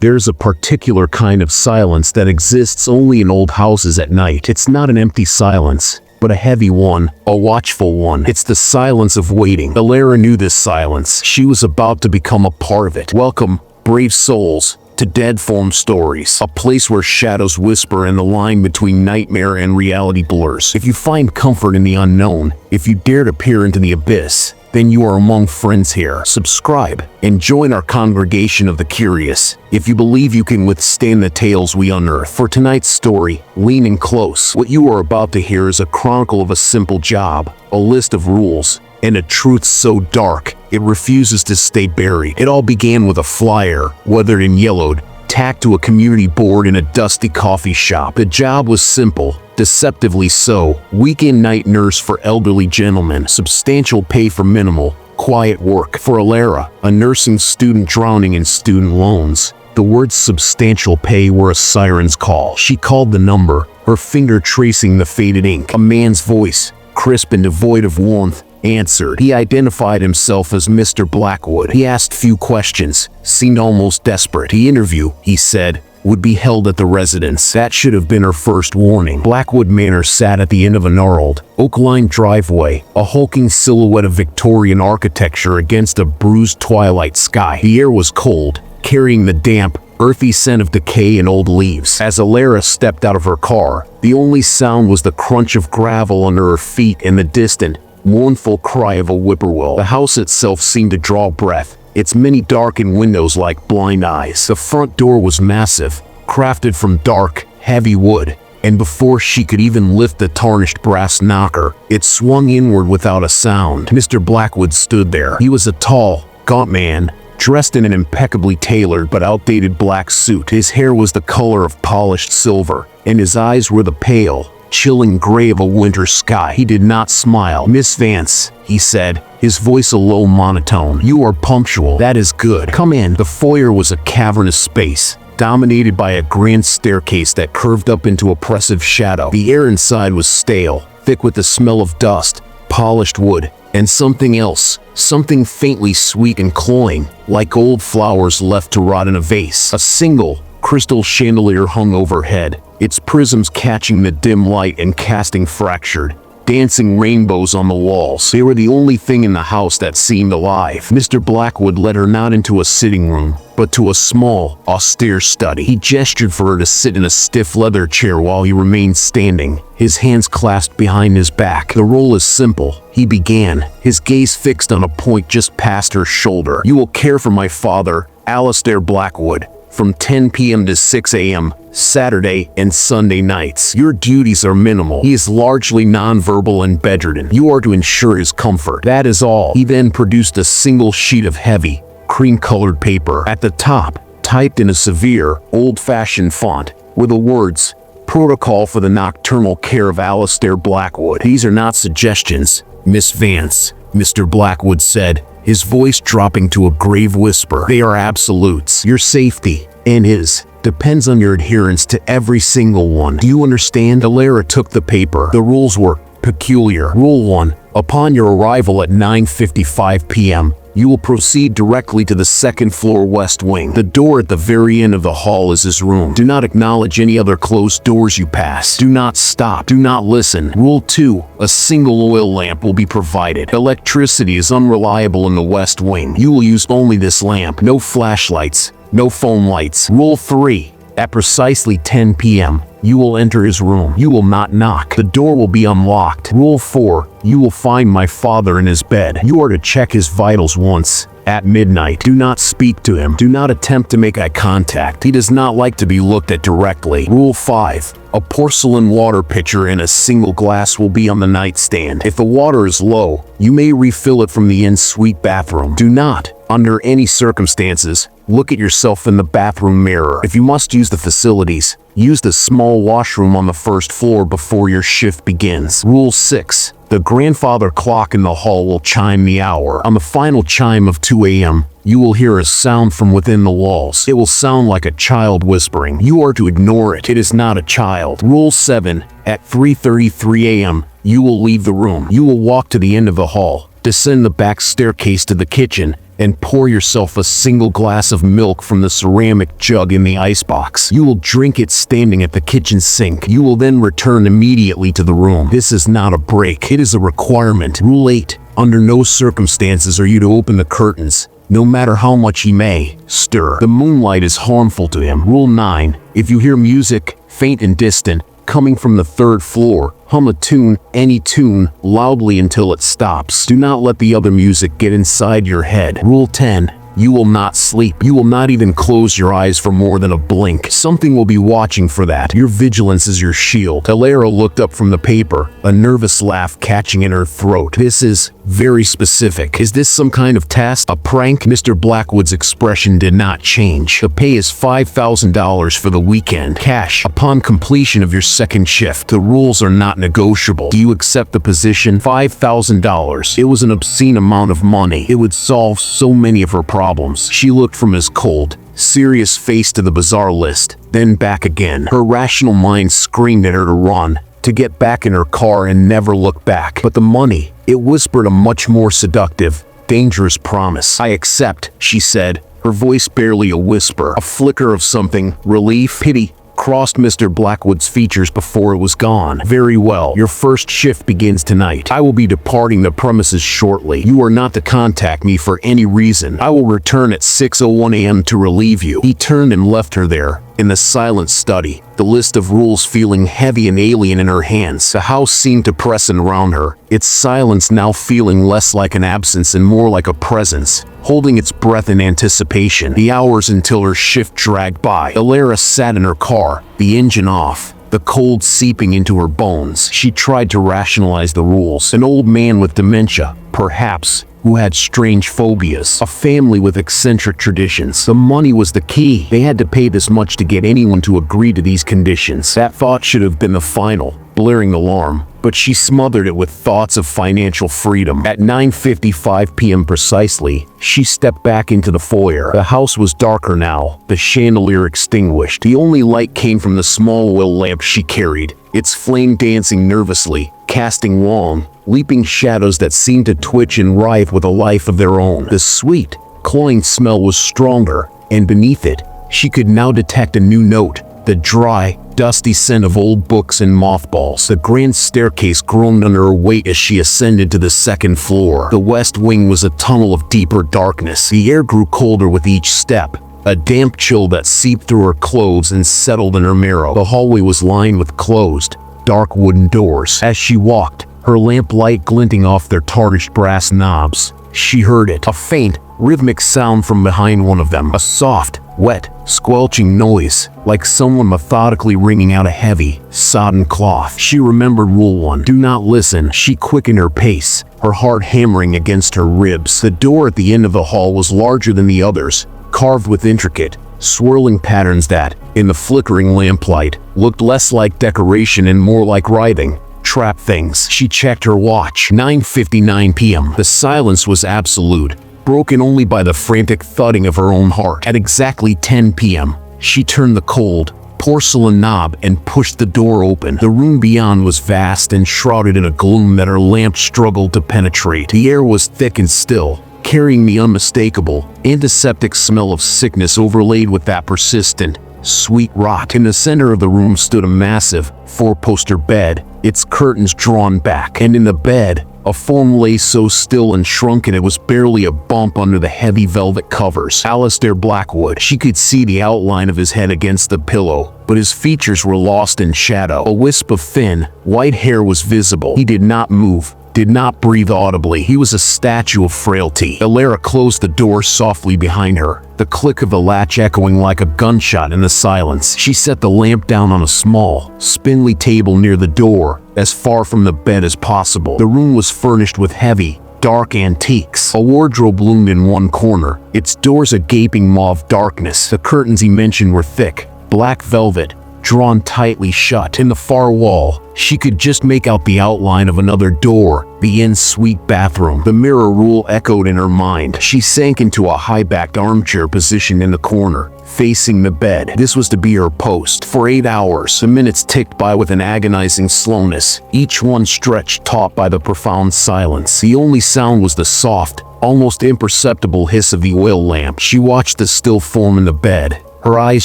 There's a particular kind of silence that exists only in old houses at night. It's not an empty silence, but a heavy one, a watchful one. It's the silence of waiting. Alara knew this silence. She was about to become a part of it. Welcome, brave souls, to Deadform Stories, a place where shadows whisper and the line between nightmare and reality blurs. If you find comfort in the unknown, if you dare to peer into the abyss, then you are among friends here. Subscribe and join our congregation of the curious if you believe you can withstand the tales we unearth. For tonight's story, lean in close. What you are about to hear is a chronicle of a simple job, a list of rules, and a truth so dark it refuses to stay buried. It all began with a flyer, weathered and yellowed, tacked to a community board in a dusty coffee shop. The job was simple, deceptively so. Weekend night nurse for elderly gentlemen. Substantial pay for minimal, quiet work. For Alara, a nursing student drowning in student loans, the words substantial pay were a siren's call. She called the number, her finger tracing the faded ink. A man's voice, crisp and devoid of warmth, answered. He identified himself as Mr. Blackwood. He asked few questions, seemed almost desperate. The interview, he said, would be held at the residence. That should have been her first warning. Blackwood Manor sat at the end of a gnarled, oak-lined driveway, a hulking silhouette of Victorian architecture against a bruised twilight sky. The air was cold, carrying the damp, earthy scent of decay and old leaves. As Alara stepped out of her car, the only sound was the crunch of gravel under her feet and the distant, mournful cry of a whippoorwill. The house itself seemed to draw breath, its many darkened windows like blind eyes. The front door was massive, crafted from dark, heavy wood, and before she could even lift the tarnished brass knocker, it swung inward without a sound. Mr. Blackwood stood there. He was a tall, gaunt man, dressed in an impeccably tailored but outdated black suit. His hair was the color of polished silver, and his eyes were the pale, chilling gray of a winter sky. He did not smile. "Miss Vance," he said, his voice a low monotone. "You are punctual. That is good. Come in." The foyer was a cavernous space, dominated by a grand staircase that curved up into oppressive shadow. The air inside was stale, thick with the smell of dust, polished wood, and something else, something faintly sweet and cloying, like old flowers left to rot in a vase. A single, crystal chandelier hung overhead, its prisms catching the dim light and casting fractured, dancing rainbows on the walls. They were the only thing in the house that seemed alive. Mr. Blackwood led her not into a sitting room, but to a small, austere study. He gestured for her to sit in a stiff leather chair while he remained standing, his hands clasped behind his back. "The role is simple," he began, his gaze fixed on a point just past her shoulder. "You will care for my father, Alistair Blackwood, from 10 p.m. to 6 a.m., Saturday and Sunday nights. Your duties are minimal. He is largely nonverbal and bedridden. You are to ensure his comfort. That is all." He then produced a single sheet of heavy, cream-colored paper. At the top, typed in a severe, old-fashioned font, were the words, "Protocol for the nocturnal care of Alistair Blackwood." "These are not suggestions, Miss Vance," Mr. Blackwood said, his voice dropping to a grave whisper. "They are absolutes. Your safety, and his, depends on your adherence to every single one. Do you understand?" Alara took the paper. The rules were peculiar. Rule 1. Upon your arrival at 9:55 p.m., you will proceed directly to the second floor west wing. The door at the very end of the hall is his room. Do not acknowledge any other closed doors you pass. Do not stop. Do not listen. Rule 2. A single oil lamp will be provided. Electricity is unreliable in the west wing. You will use only this lamp. No flashlights. No phone lights. Rule 3. At precisely 10 p.m., you will enter his room. You will not knock. The door will be unlocked. Rule 4. You will find my father in his bed. You are to check his vitals once, at midnight. Do not speak to him. Do not attempt to make eye contact. He does not like to be looked at directly. Rule 5. A porcelain water pitcher and a single glass will be on the nightstand. If the water is low, you may refill it from the en-suite bathroom. Do not, under any circumstances, look at yourself in the bathroom mirror. If you must use the facilities, use the small washroom on the first floor before your shift begins. Rule 6. The grandfather clock in the hall will chime the hour. On the final chime of 2 a.m., you will hear a sound from within the walls. It will sound like a child whispering. You are to ignore it. It is not a child. Rule 7. At 3:33 a.m., you will leave the room. You will walk to the end of the hall, descend the back staircase to the kitchen, and pour yourself a single glass of milk from the ceramic jug in the icebox. You will drink it standing at the kitchen sink. You will then return immediately to the room. This is not a break. It is a requirement. Rule 8. Under no circumstances are you to open the curtains, no matter how much he may stir. The moonlight is harmful to him. Rule 9. If you hear music, faint and distant, coming from the 3rd floor, hum a tune, any tune, loudly until it stops. Do not let the other music get inside your head. Rule 10. You will not sleep. You will not even close your eyes for more than a blink. Something will be watching for that. Your vigilance is your shield. Alara looked up from the paper, a nervous laugh catching in her throat. This is very specific. Is this some kind of test? A prank? Mr. Blackwood's expression did not change. The pay is $5,000 for the weekend. Cash. Upon completion of your 2nd shift. The rules are not negotiable. Do you accept the position? $5,000. It was an obscene amount of money. It would solve so many of her problems. She looked from his cold, serious face to the bizarre list, then back again. Her rational mind screamed at her to run, to get back in her car and never look back. But the money, it whispered a much more seductive, dangerous promise. I accept, she said, her voice barely a whisper. A flicker of something, relief, pity, crossed Mr. Blackwood's features before it was gone. Very well. Your 1st shift begins tonight. I will be departing the premises shortly. You are not to contact me for any reason. I will return at 6:01 a.m. to relieve you. He turned and left her there, in the silent study, the list of rules feeling heavy and alien in her hands. The house seemed to press in around her, its silence now feeling less like an absence and more like a presence, holding its breath in anticipation. The hours until her shift dragged by. Alara sat in her car, the engine off, the cold seeping into her bones. She tried to rationalize the rules. An old man with dementia, perhaps, who had strange phobias, a family with eccentric traditions. The money was the key. They had to pay this much to get anyone to agree to these conditions. That thought should have been the final, blaring alarm, but she smothered it with thoughts of financial freedom. At 9:55 p.m. precisely, she stepped back into the foyer. The house was darker now, the chandelier extinguished. The only light came from the small oil lamp she carried, its flame dancing nervously, casting long, leaping shadows that seemed to twitch and writhe with a life of their own. The sweet, cloying smell was stronger, and beneath it, she could now detect a new note, the dry, dusty scent of old books and mothballs. The grand staircase groaned under her weight as she ascended to the 2nd floor. The west wing was a tunnel of deeper darkness. The air grew colder with each step, a damp chill that seeped through her clothes and settled in her marrow. The hallway was lined with closed, dark wooden doors. As she walked, her lamplight glinting off their tarnished brass knobs, she heard it. A faint, rhythmic sound from behind one of them. A soft, wet, squelching noise, like someone methodically wringing out a heavy, sodden cloth. She remembered Rule 1. Do not listen. She quickened her pace, her heart hammering against her ribs. The door at the end of the hall was larger than the others, carved with intricate, swirling patterns that, in the flickering lamplight, looked less like decoration and more like writhing, trapped things. She checked her watch. 9:59 p.m. The silence was absolute, broken only by the frantic thudding of her own heart. At exactly 10 p.m., she turned the cold, porcelain knob and pushed the door open. The room beyond was vast and shrouded in a gloom that her lamp struggled to penetrate. The air was thick and still, carrying the unmistakable, antiseptic smell of sickness overlaid with that persistent, sweet rot. In the center of the room stood a massive, four-poster bed, its curtains drawn back, and in the bed, a form lay so still and shrunken it was barely a bump under the heavy velvet covers. Alistair Blackwood. She could see the outline of his head against the pillow, but his features were lost in shadow. A wisp of thin, white hair was visible. He did not move, did not breathe audibly. He was a statue of frailty. Alara closed the door softly behind her, the click of the latch echoing like a gunshot in the silence. She set the lamp down on a small, spindly table near the door, as far from the bed as possible. The room was furnished with heavy, dark antiques. A wardrobe loomed in one corner, its doors a gaping mauve darkness. The curtains he mentioned were thick, black velvet, drawn tightly shut. In the far wall, she could just make out the outline of another door, the en-suite bathroom. The mirror rule echoed in her mind. She sank into a high-backed armchair position in the corner, facing the bed. This was to be her post. For 8 hours, the minutes ticked by with an agonizing slowness, each one stretched taut by the profound silence. The only sound was the soft, almost imperceptible hiss of the oil lamp. She watched the still form in the bed, her eyes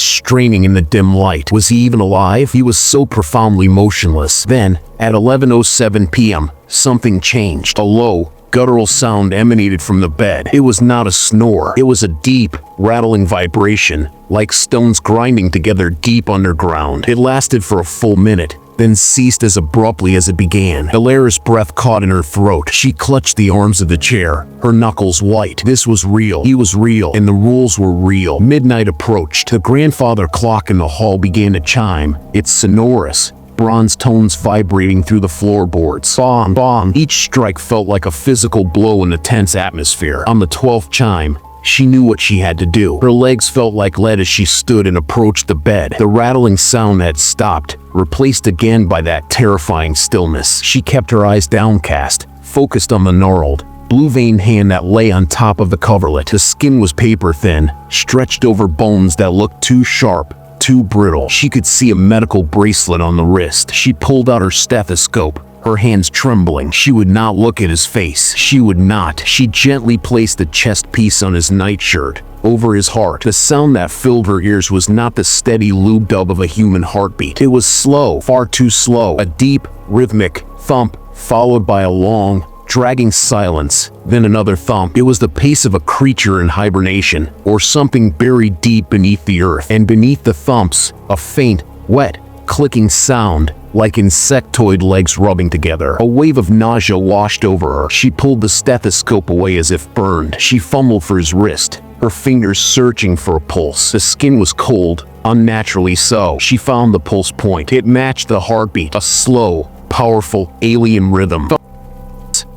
straining in the dim light. Was he even alive? He was so profoundly motionless. Then, at 11:07 p.m., something changed. A low, guttural sound emanated from the bed. It was not a snore. It was a deep, rattling vibration, like stones grinding together deep underground. It lasted for a full minute, then ceased as abruptly as it began. Alara's breath caught in her throat. She clutched the arms of the chair, her knuckles white. This was real. He was real, and the rules were real. Midnight approached. The grandfather clock in the hall began to chime, its sonorous, bronze tones vibrating through the floorboards. Bong, bong. Each strike felt like a physical blow in the tense atmosphere. On the 12th chime, she knew what she had to do. Her legs felt like lead as she stood and approached the bed. The rattling sound had stopped, replaced again by that terrifying stillness. She kept her eyes downcast, focused on the gnarled, blue-veined hand that lay on top of the coverlet. The skin was paper-thin, stretched over bones that looked too sharp, too brittle. She could see a medical bracelet on the wrist. She pulled out her stethoscope, her hands trembling. She would not look at his face. She would not. She gently placed the chest piece on his nightshirt, over his heart. The sound that filled her ears was not the steady lube dub of a human heartbeat. It was slow, far too slow. A deep, rhythmic thump, followed by a long, dragging silence, then another thump. It was the pace of a creature in hibernation, or something buried deep beneath the earth. And beneath the thumps, a faint, wet, clicking sound, like insectoid legs rubbing together. A wave of nausea washed over her. She pulled the stethoscope away as if burned. She fumbled for his wrist, her fingers searching for a pulse. The skin was cold, unnaturally so. She found the pulse point. It matched the heartbeat, a slow, powerful, alien rhythm.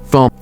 Thump.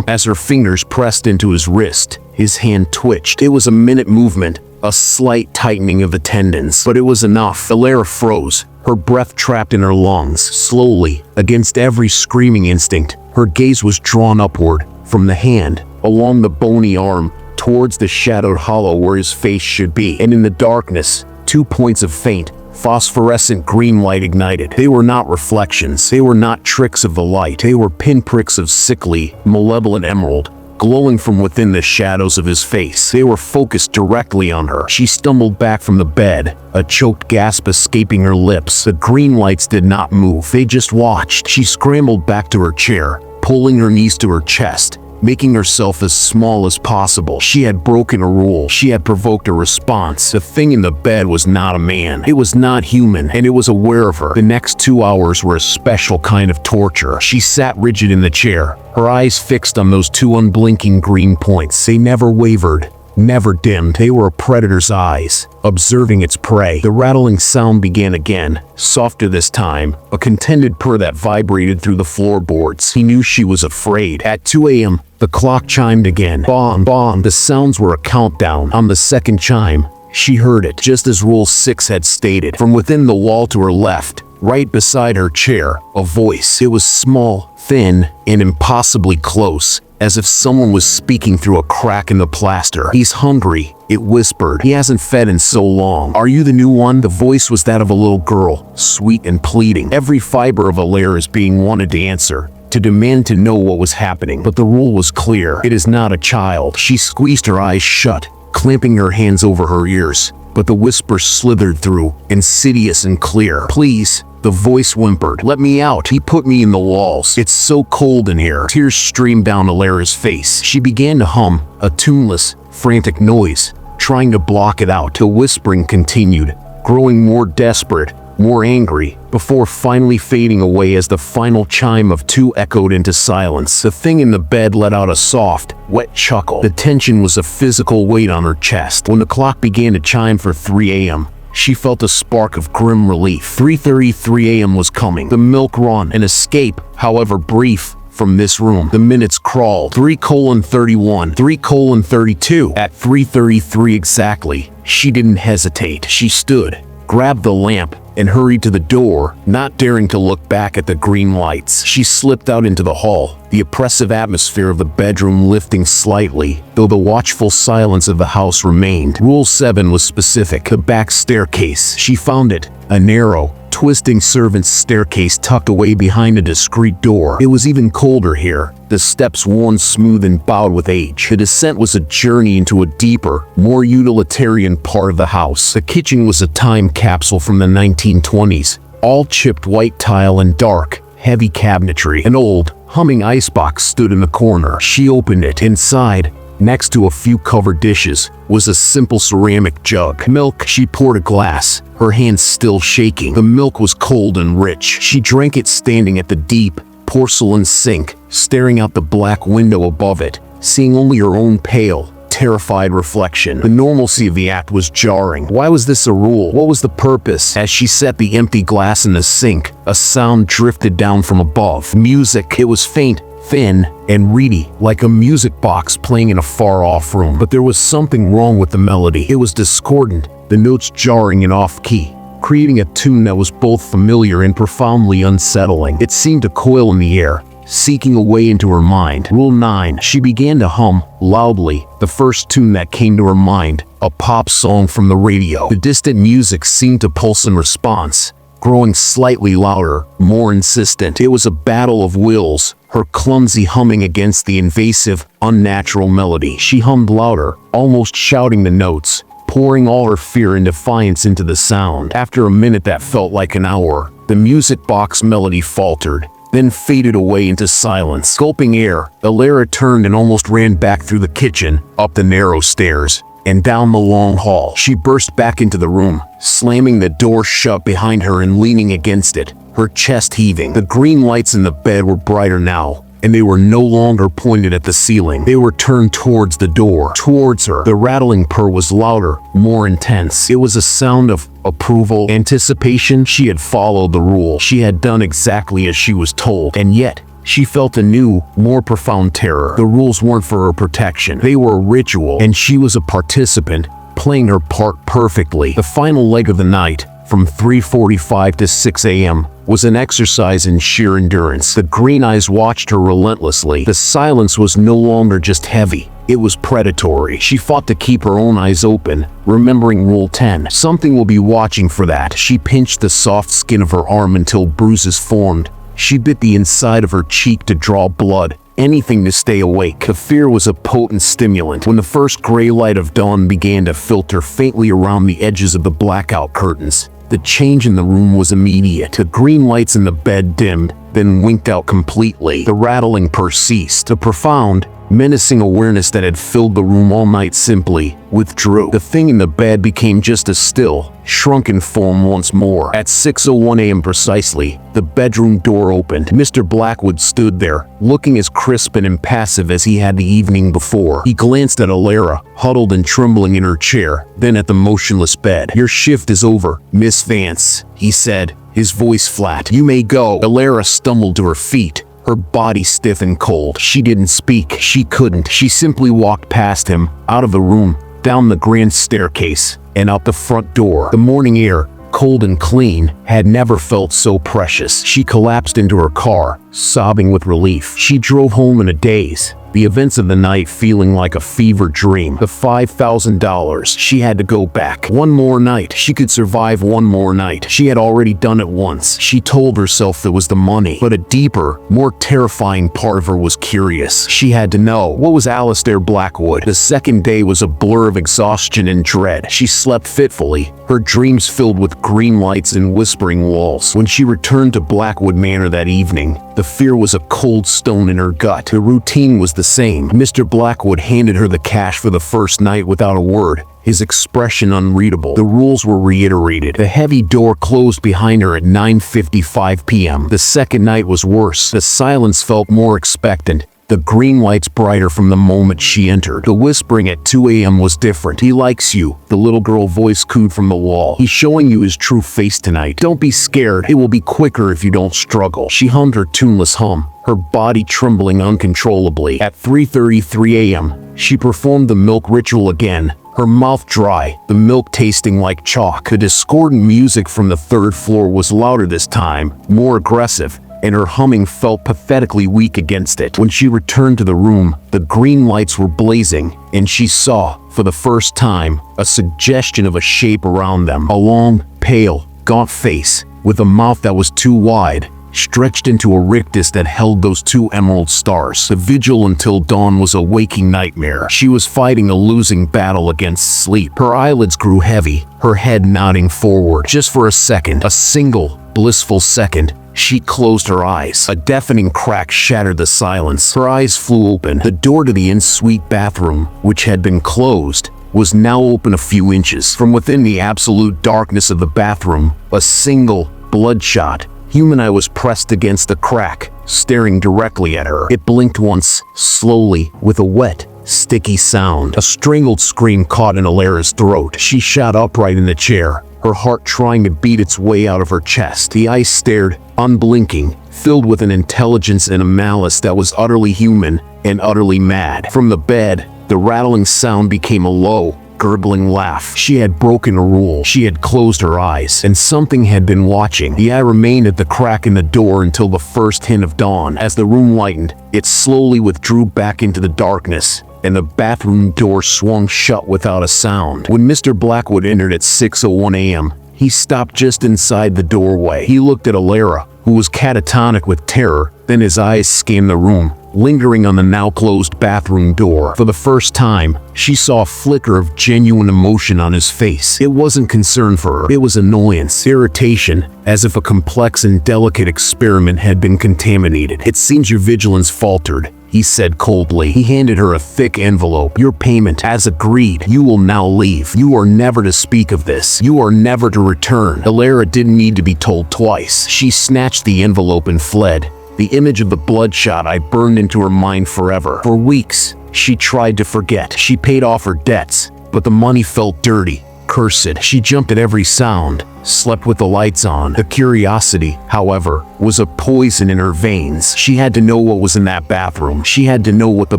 As her fingers pressed into his wrist, his hand twitched. It was a minute movement, a slight tightening of the tendons, but it was enough. Alara froze, her breath trapped in her lungs. Slowly, against every screaming instinct, her gaze was drawn upward, from the hand, along the bony arm, towards the shadowed hollow where his face should be. And in the darkness, 2 points of faint, phosphorescent green light ignited. They were not reflections. They were not tricks of the light. They were pinpricks of sickly, malevolent emerald, glowing from within the shadows of his face. They were focused directly on her. She stumbled back from the bed, a choked gasp escaping her lips. The green lights did not move. They just watched. She scrambled back to her chair, pulling her knees to her chest, making herself as small as possible. She had broken a rule. She had provoked a response. The thing in the bed was not a man. It was not human, and it was aware of her. The next 2 hours were a special kind of torture. She sat rigid in the chair, her eyes fixed on those 2 unblinking green points. They never wavered, never dimmed. They were a predator's eyes, observing its prey. The rattling sound began again, softer this time, a contented purr that vibrated through the floorboards. He knew she was afraid. At 2 a.m., the clock chimed again. Bong, bong. The sounds were a countdown. On the second chime, she heard it, just as Rule 6 had stated. From within the wall to her left, right beside her chair, a voice. It was small, thin, and impossibly close, as if someone was speaking through a crack in the plaster. "He's hungry," it whispered. "He hasn't fed in so long. Are you the new one?" The voice was that of a little girl, sweet and pleading. Every fiber of Alara's being wanted to answer, to demand to know what was happening. But the rule was clear. It is not a child. She squeezed her eyes shut, clamping her hands over her ears. But the whisper slithered through, insidious and clear. "Please," the voice whimpered. "Let me out. He put me in the walls. It's so cold in here." Tears streamed down Alara's face. She began to hum, a tuneless, frantic noise, trying to block it out. The whispering continued, growing more desperate, more angry, before finally fading away as the final chime of 2 echoed into silence. The thing in the bed let out a soft, wet chuckle. The tension was a physical weight on her chest. When the clock began to chime for 3 a.m., she felt a spark of grim relief. 3:33 a.m. was coming. The milk run, an escape, however brief, from this room. The minutes crawled. 3:31, 3:32. At 3:33 exactly, she didn't hesitate. She stood, grabbed the lamp, and hurried to the door, not daring to look back at the green lights. She slipped out into the hall, the oppressive atmosphere of the bedroom lifting slightly, though the watchful silence of the house remained. Rule 7 was specific: the back staircase. She found it, a narrow, twisting servant's staircase tucked away behind a discreet door. It was even colder here, the steps worn smooth and bowed with age. The descent was a journey into a deeper, more utilitarian part of the house. The kitchen was a time capsule from the 1920s, all chipped white tile and dark, heavy cabinetry. An old, humming icebox stood in the corner. She opened it. Inside, next to a few covered dishes, was a simple ceramic jug. Milk. She poured a glass, her hands still shaking. The milk was cold and rich. She drank it standing at the deep, porcelain sink, staring out the black window above it, seeing only her own pale, terrified reflection. The normalcy of the act was jarring. Why was this a rule? What was the purpose? As she set the empty glass in the sink, a sound drifted down from above. Music. It was faint, thin, and reedy, like a music box playing in a far-off room. But there was something wrong with the melody. It was discordant, the notes jarring and off-key, creating a tune that was both familiar and profoundly unsettling. It seemed to coil in the air, seeking a way into her mind. Rule 9. She began to hum, loudly, the first tune that came to her mind, a pop song from the radio. The distant music seemed to pulse in response, growing slightly louder, more insistent. It was a battle of wills, her clumsy humming against the invasive, unnatural melody. She hummed louder, almost shouting the notes, pouring all her fear and defiance into the sound. After a minute that felt like an hour, the music box melody faltered, then faded away into silence. Gulping air, Alara turned and almost ran back through the kitchen, up the narrow stairs, and down the long hall. She burst back into the room, slamming the door shut behind her and leaning against it, her chest heaving. The green lights in the bed were brighter now, and they were no longer pointed at the ceiling. They were turned towards the door, towards her. The rattling purr was louder, more intense. It was a sound of approval, anticipation. She had followed the rule. She had done exactly as she was told, and yet she felt a new, more profound terror. The rules weren't for her protection. They were a ritual, and she was a participant, playing her part perfectly. The final leg of the night, from 3:45 to 6 a.m., was an exercise in sheer endurance. The green eyes watched her relentlessly. The silence was no longer just heavy. It was predatory. She fought to keep her own eyes open, remembering Rule 10. Something will be watching for that. She pinched the soft skin of her arm until bruises formed. She bit the inside of her cheek to draw blood, anything to stay awake. The fear was a potent stimulant. When the first gray light of dawn began to filter faintly around the edges of the blackout curtains, the change in the room was immediate. The green lights in the bed dimmed, then winked out completely. The rattling purr ceased. A profound, menacing awareness that had filled the room all night simply withdrew. The thing in the bed became just a still, shrunken form once more. At 6:01 a.m. precisely, the bedroom door opened. Mr. Blackwood stood there, looking as crisp and impassive as he had the evening before. He glanced at Alara, huddled and trembling in her chair, then at the motionless bed. "Your shift is over, Miss Vance," he said, his voice flat. "You may go." Alara stumbled to her feet, her body stiff and cold. She didn't speak. She couldn't. She simply walked past him, out of the room, down the grand staircase, and out the front door. The morning air, cold and clean, had never felt so precious. She collapsed into her car, sobbing with relief. She drove home in a daze, the events of the night feeling like a fever dream. The $5,000. She had to go back. One more night. She could survive one more night. She had already done it once. She told herself it was the money. But a deeper, more terrifying part of her was curious. She had to know. What was Alistair Blackwood? The second day was a blur of exhaustion and dread. She slept fitfully, her dreams filled with green lights and whispering walls. When she returned to Blackwood Manor that evening, the fear was a cold stone in her gut. The routine was the same. Mr. Blackwood handed her the cash for the first night without a word, his expression unreadable. The rules were reiterated. The heavy door closed behind her at 9:55 p.m. The second night was worse. The silence felt more expectant, the green lights brighter from the moment she entered. The whispering at 2 a.m. was different. "He likes you," the little girl voice cooed from the wall. "He's showing you his true face tonight. Don't be scared. It will be quicker if you don't struggle." She hummed her tuneless hum, her body trembling uncontrollably. At 3:33 a.m., she performed the milk ritual again, her mouth dry, the milk tasting like chalk. The discordant music from the third floor was louder this time, more aggressive, and her humming felt pathetically weak against it. When she returned to the room, the green lights were blazing, and she saw, for the first time, a suggestion of a shape around them. A long, pale, gaunt face, with a mouth that was too wide, stretched into a rictus that held those two emerald stars. The vigil until dawn was a waking nightmare. She was fighting a losing battle against sleep. Her eyelids grew heavy, her head nodding forward. Just for a second, a single, blissful second, she closed her eyes. A deafening crack shattered the silence. Her eyes flew open. The door to the en-suite bathroom, which had been closed, was now open a few inches. From within the absolute darkness of the bathroom, a single, bloodshot, human eye was pressed against the crack, staring directly at her. It blinked once, slowly, with a wet, sticky sound. A strangled scream caught in Alara's throat. She shot upright in the chair, her heart trying to beat its way out of her chest. The eyes stared, unblinking, filled with an intelligence and a malice that was utterly human and utterly mad. From the bed, the rattling sound became a low, gurgling laugh. She had broken a rule. She had closed her eyes, and something had been watching. The eye remained at the crack in the door until the first hint of dawn. As the room lightened, it slowly withdrew back into the darkness, and the bathroom door swung shut without a sound. When Mr. Blackwood entered at 6:01 a.m., he stopped just inside the doorway. He looked at Alara, who was catatonic with terror, then his eyes scanned the room, lingering on the now-closed bathroom door. For the first time, she saw a flicker of genuine emotion on his face. It wasn't concern for her. It was annoyance, irritation, as if a complex and delicate experiment had been contaminated. "It seems your vigilance faltered," he said coldly. He handed her a thick envelope. "Your payment, as agreed. You will now leave. You are never to speak of this. You are never to return." Alara didn't need to be told twice. She snatched the envelope and fled. The image of the bloodshot eye burned into her mind forever. For weeks, she tried to forget. She paid off her debts, but the money felt dirty, cursed. She jumped at every sound, slept with the lights on. The curiosity, however, was a poison in her veins. She had to know what was in that bathroom. She had to know what the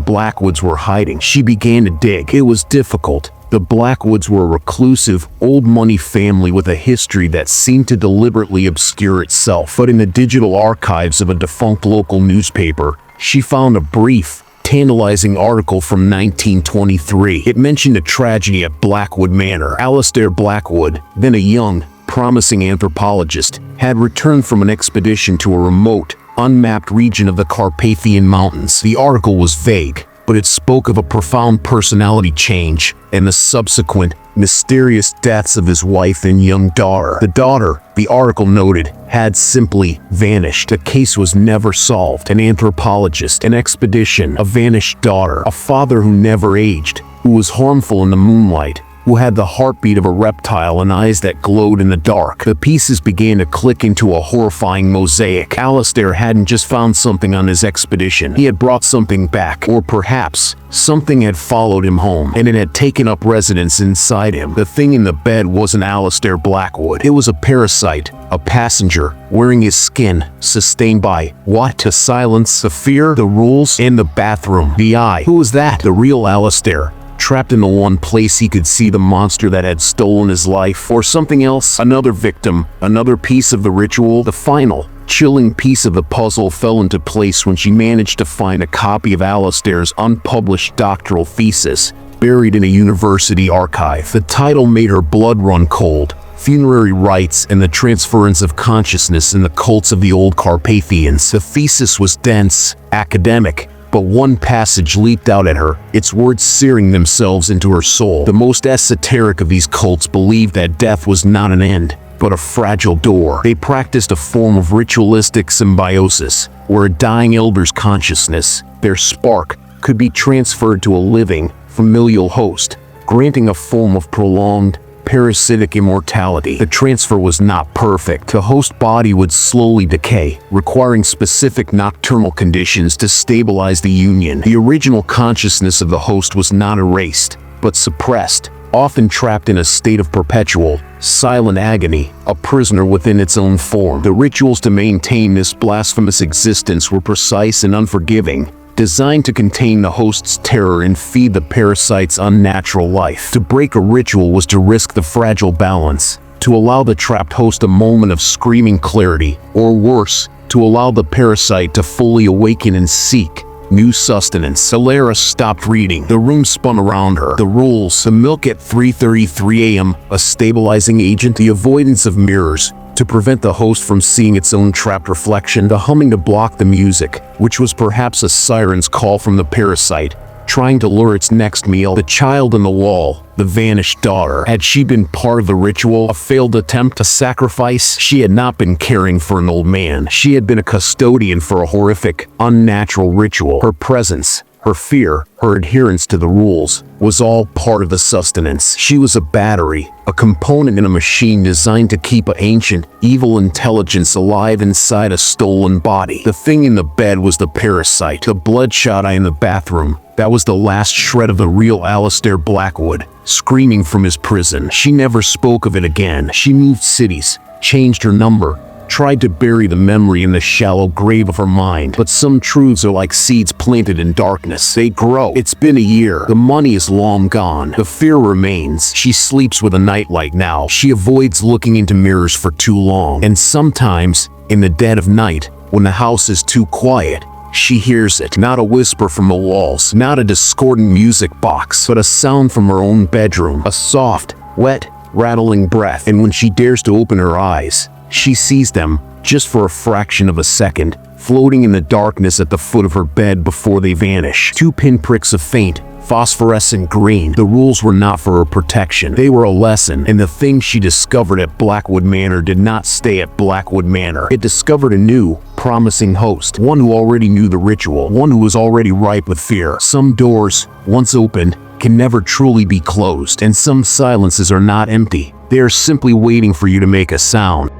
Blackwoods were hiding. She began to dig. It was difficult. The Blackwoods were a reclusive, old-money family with a history that seemed to deliberately obscure itself. But in the digital archives of a defunct local newspaper, she found a brief, tantalizing article from 1923. It mentioned a tragedy at Blackwood Manor. Alistair Blackwood, then a young, promising anthropologist, had returned from an expedition to a remote, unmapped region of the Carpathian Mountains. The article was vague, but it spoke of a profound personality change and the subsequent, mysterious deaths of his wife and young daughter. The daughter, the article noted, had simply vanished. The case was never solved. An anthropologist, an expedition, a vanished daughter, a father who never aged, who was harmful in the moonlight, who had the heartbeat of a reptile and eyes that glowed in the dark. The pieces began to click into a horrifying mosaic. Alistair hadn't just found something on his expedition. He had brought something back, or perhaps something had followed him home, and it had taken up residence inside him. The thing in the bed wasn't Alistair Blackwood. It was a parasite, a passenger, wearing his skin, sustained by, what? The silence, the fear, the rules, and the bathroom. The eye. Who was that? The real Alistair, trapped in the one place he could see the monster that had stolen his life, or something else, another victim, another piece of the ritual. The final, chilling piece of the puzzle fell into place when she managed to find a copy of Alistair's unpublished doctoral thesis, buried in a university archive. The title made her blood run cold: Funerary Rites and the Transference of Consciousness in the Cults of the Old Carpathians. The thesis was dense, academic, but one passage leaped out at her, its words searing themselves into her soul. The most esoteric of these cults believed that death was not an end, but a fragile door. They practiced a form of ritualistic symbiosis, where a dying elder's consciousness, their spark, could be transferred to a living, familial host, granting a form of prolonged, parasitic immortality. The transfer was not perfect. The host body would slowly decay, requiring specific nocturnal conditions to stabilize the union. The original consciousness of the host was not erased, but suppressed, often trapped in a state of perpetual, silent agony, a prisoner within its own form. The rituals to maintain this blasphemous existence were precise and unforgiving, designed to contain the host's terror and feed the parasite's unnatural life. To break a ritual was to risk the fragile balance, to allow the trapped host a moment of screaming clarity, or worse, to allow the parasite to fully awaken and seek new sustenance. Alara stopped reading. The room spun around her. The rules: the milk at 3:33 a.m., a stabilizing agent, the avoidance of mirrors, to prevent the host from seeing its own trapped reflection, the humming to block the music, which was perhaps a siren's call from the parasite, trying to lure its next meal, the child in the wall, the vanished daughter. Had she been part of the ritual, a failed attempt, a sacrifice? She had not been caring for an old man. She had been a custodian for a horrific, unnatural ritual. Her presence, her fear, her adherence to the rules, was all part of the sustenance. She was a battery, a component in a machine designed to keep an ancient, evil intelligence alive inside a stolen body. The thing in the bed was the parasite. The bloodshot eye in the bathroom, that was the last shred of the real Alistair Blackwood, screaming from his prison. She never spoke of it again. She moved cities, changed her number, tried to bury the memory in the shallow grave of her mind. But some truths are like seeds planted in darkness. They grow. It's been a year. The money is long gone. The fear remains. She sleeps with a nightlight now. She avoids looking into mirrors for too long. And sometimes, in the dead of night, when the house is too quiet, she hears it. Not a whisper from the walls, not a discordant music box, but a sound from her own bedroom. A soft, wet, rattling breath. And when she dares to open her eyes, she sees them, just for a fraction of a second, floating in the darkness at the foot of her bed before they vanish. 2 pinpricks of faint, phosphorescent green. The rules were not for her protection. They were a lesson, and the thing she discovered at Blackwood Manor did not stay at Blackwood Manor. It discovered a new, promising host, one who already knew the ritual, one who was already ripe with fear. Some doors, once opened, can never truly be closed, and some silences are not empty. They are simply waiting for you to make a sound.